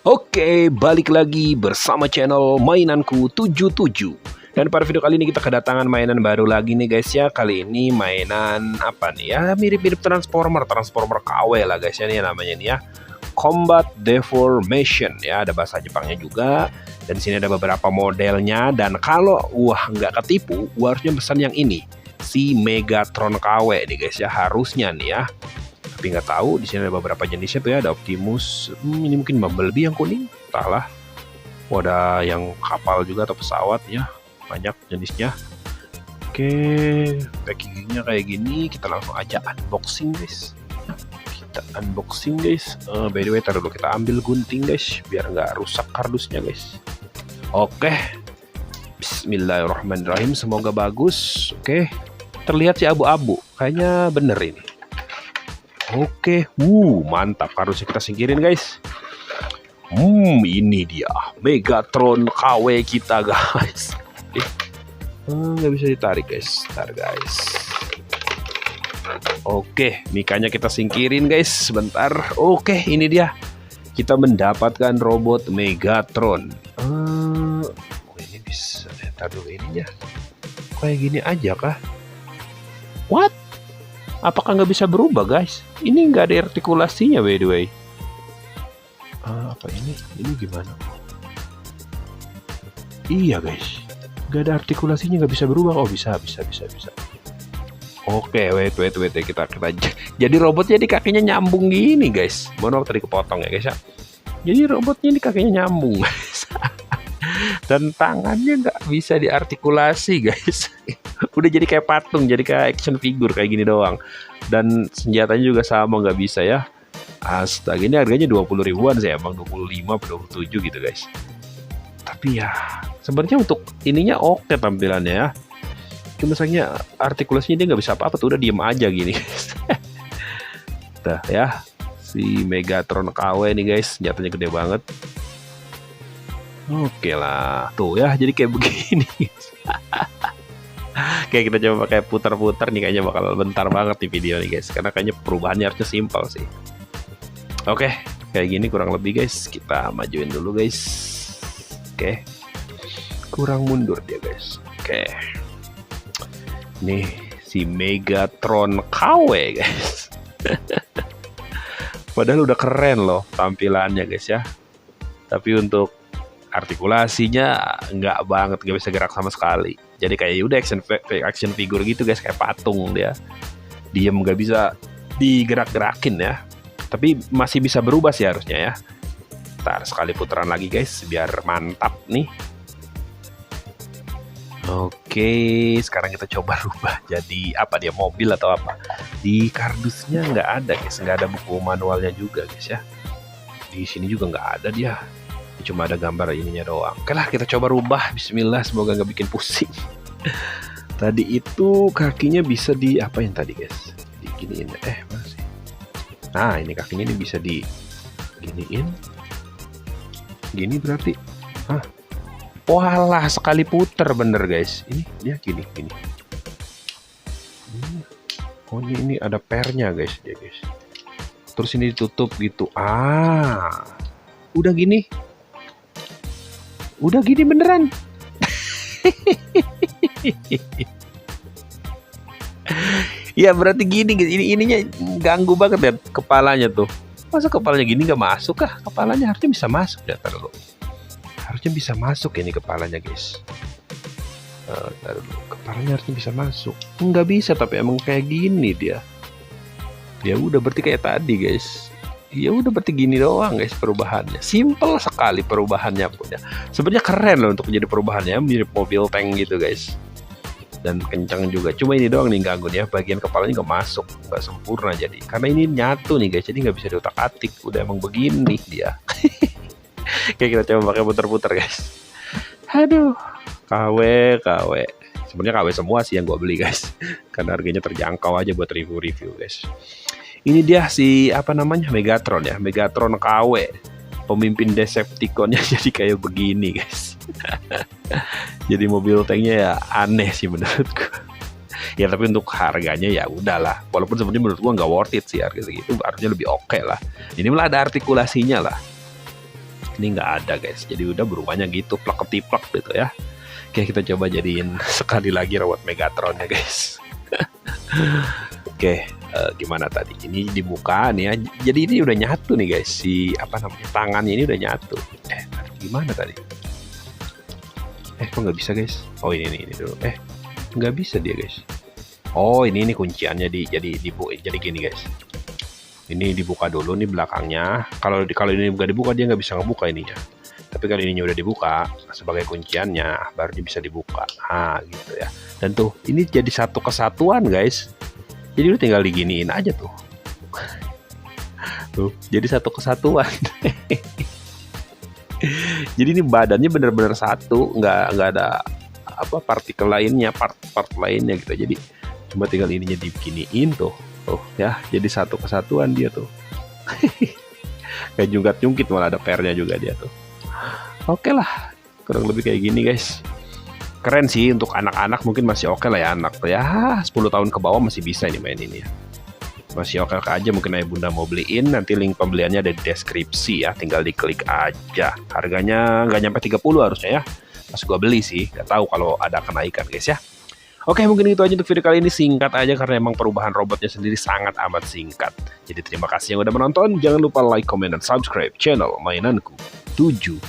Oke, balik lagi bersama channel Mainanku 77. Dan pada video kali ini kita kedatangan mainan baru lagi nih guys ya. Kali ini mainan apa nih ya? Mirip-mirip Transformer KW lah guys ya, nih namanya nih ya. Combat Deformation ya, ada bahasa Jepangnya juga. Dan sini ada beberapa modelnya, dan kalau nggak ketipu, harusnya pesan yang ini, si Megatron KW nih guys ya, harusnya nih ya. Tapi nggak tahu, di sini ada beberapa jenisnya tuh ya, ada Optimus, ini mungkin Bumblebee yang kuning, entahlah. Ada yang kapal juga atau pesawat ya, banyak jenisnya. Oke, packagingnya kayak gini, kita langsung aja unboxing guys. By the way, taruh dulu, kita ambil gunting guys, biar nggak rusak kardusnya guys. Oke, Bismillahirrahmanirrahim, semoga bagus. Oke, terlihat sih abu-abu, kayaknya bener ini. Oke, mantap, kardusnya kita singkirin guys. Ini dia Megatron KW kita guys. Nggak bisa ditarik guys, ntar guys. Oke, mikanya kita singkirin guys, sebentar. Oke, ini dia, kita mendapatkan robot Megatron. Ini bisa, ntar dulu ininya. Kayak gini aja kah? What? Apakah nggak bisa berubah guys? Ini nggak ada artikulasinya by the way. Apa ini? Ini gimana? Iya guys, nggak ada artikulasinya, nggak bisa berubah. Oh bisa. Oke, wait. Kita jadi robotnya di kakinya nyambung gini guys. Mohon maaf tadi kepotong ya guys ya. Jadi robotnya di kakinya nyambung guys. Dan tangannya nggak bisa diartikulasi guys. Udah jadi kayak patung, jadi kayak action figure kayak gini doang. Dan senjatanya juga sama, nggak bisa ya. Astaga, ini harganya 20 ribuan sih, emang 25 atau 27 gitu guys. Tapi ya sebenarnya untuk ininya oke tampilannya ya. Cuma sayangnya artikulasinya dia nggak bisa apa-apa tuh, udah diem aja gini. Tuh ya, si Megatron KW nih guys, senjatanya gede banget. Oke lah, tuh ya, jadi kayak begini. Kayak kita coba pakai putar-putar nih, kayaknya bakal bentar banget di video nih guys, karena kayaknya perubahannya harusnya simpel sih. Oke, kayak gini kurang lebih guys. Kita majuin dulu guys. Oke, kurang mundur dia guys. Oke, nih si Megatron KW guys. Padahal udah keren loh tampilannya guys ya, tapi untuk artikulasinya nggak banget, nggak bisa gerak sama sekali. Jadi kayak udah action figure gitu guys, kayak patung dia, diem, nggak bisa digerak-gerakin ya. Tapi masih bisa berubah sih harusnya ya. Ntar sekali putaran lagi guys, biar mantap nih. Oke, sekarang kita coba rubah jadi apa dia, mobil atau apa. Di kardusnya nggak ada guys, nggak ada buku manualnya juga guys ya. Di sini juga nggak ada dia. Cuma ada gambar ininya doang. Oke lah, kita coba rubah. Bismillah, semoga nggak bikin pusing. Tadi itu kakinya bisa di apa yang tadi guys, diginiin. Masih. Nah, ini kakinya ini bisa diginiin. Gini berarti. Walah, sekali puter bener guys. Ini dia gini. Oh, ini ada pernya guys dia guys. Terus ini ditutup gitu. Udah gini beneran. Ya berarti gini guys, ininya ganggu banget ya kepalanya tuh. Masa kepalanya gini nggak masuk kah? Kepalanya harusnya bisa masuk ya, taruh. Harusnya bisa masuk ini kepalanya guys. Taruh, kepalanya harusnya bisa masuk. Nggak bisa, tapi emang kayak gini dia. Ya udah berarti kayak tadi guys. Ya udah berarti gini doang guys perubahannya. Simple sekali perubahannya punya. Sebenarnya keren loh untuk menjadi perubahannya, mirip mobil tank gitu guys. Dan kencang juga. Cuma ini doang nih ganggu ya, bagian kepalanya nggak masuk, nggak sempurna jadi. Karena ini nyatu nih guys, jadi nggak bisa diotak-atik. Udah emang begini dia. Oke, kita coba pakai putar-putar guys. Aduh, KW. Sebenarnya KW semua sih yang gue beli guys. Karena harganya terjangkau aja buat review guys. Ini dia si apa namanya, Megatron ya, Megatron KW, pemimpin Decepticonnya jadi kayak begini guys. Jadi mobil tanknya ya aneh sih menurutku. Ya tapi untuk harganya ya udahlah, walaupun sebenarnya menurut gua nggak worth it sih harga segitu, harusnya lebih oke lah. Ini malah ada artikulasinya lah. Ini nggak ada guys, jadi udah berubahnya gitu, plak ketiplak gitu ya. Oke, kita coba jadiin sekali lagi robot Megatron ya guys. Oke, gimana tadi? Ini dibuka nih ya. Jadi ini udah nyatu nih guys. Si apa namanya, tangannya ini udah nyatu. Gimana tadi? Kok nggak bisa guys? Oh ini dulu. Nggak bisa dia guys. Oh ini kunciannya jadi gini guys. Ini dibuka dulu nih belakangnya. Kalau ini nggak dibuka dia nggak bisa ngebuka ininya. Tapi kalau ininya udah dibuka sebagai kunciannya, baru dia bisa dibuka. Gitu ya. Dan tuh ini jadi satu kesatuan guys. Jadi lu tinggal diginiin aja tuh. Tuh, jadi satu kesatuan. Jadi ini badannya benar-benar satu, nggak ada apa partikel lainnya, part lainnya gitu. Jadi cuma tinggal ininya diginiin tuh ya, jadi satu kesatuan dia tuh. Kayak jungkat-jungkit, malah ada pernya juga dia tuh. Oke lah, kurang lebih kayak gini guys. Keren sih untuk anak-anak, mungkin masih oke lah ya, anak tuh ya 10 tahun ke bawah masih bisa ini main ini ya. Masih oke aja, mungkin ayah bunda mau beliin, nanti link pembeliannya ada di deskripsi ya, tinggal diklik aja. Harganya nggak nyampe 30 harusnya ya, pas gua beli sih, nggak tahu kalau ada kenaikan guys ya. Oke, mungkin itu aja untuk video kali ini, singkat aja karena emang perubahan robotnya sendiri sangat amat singkat. Jadi terima kasih yang udah menonton, jangan lupa like, comment, dan subscribe channel Mainanku 77.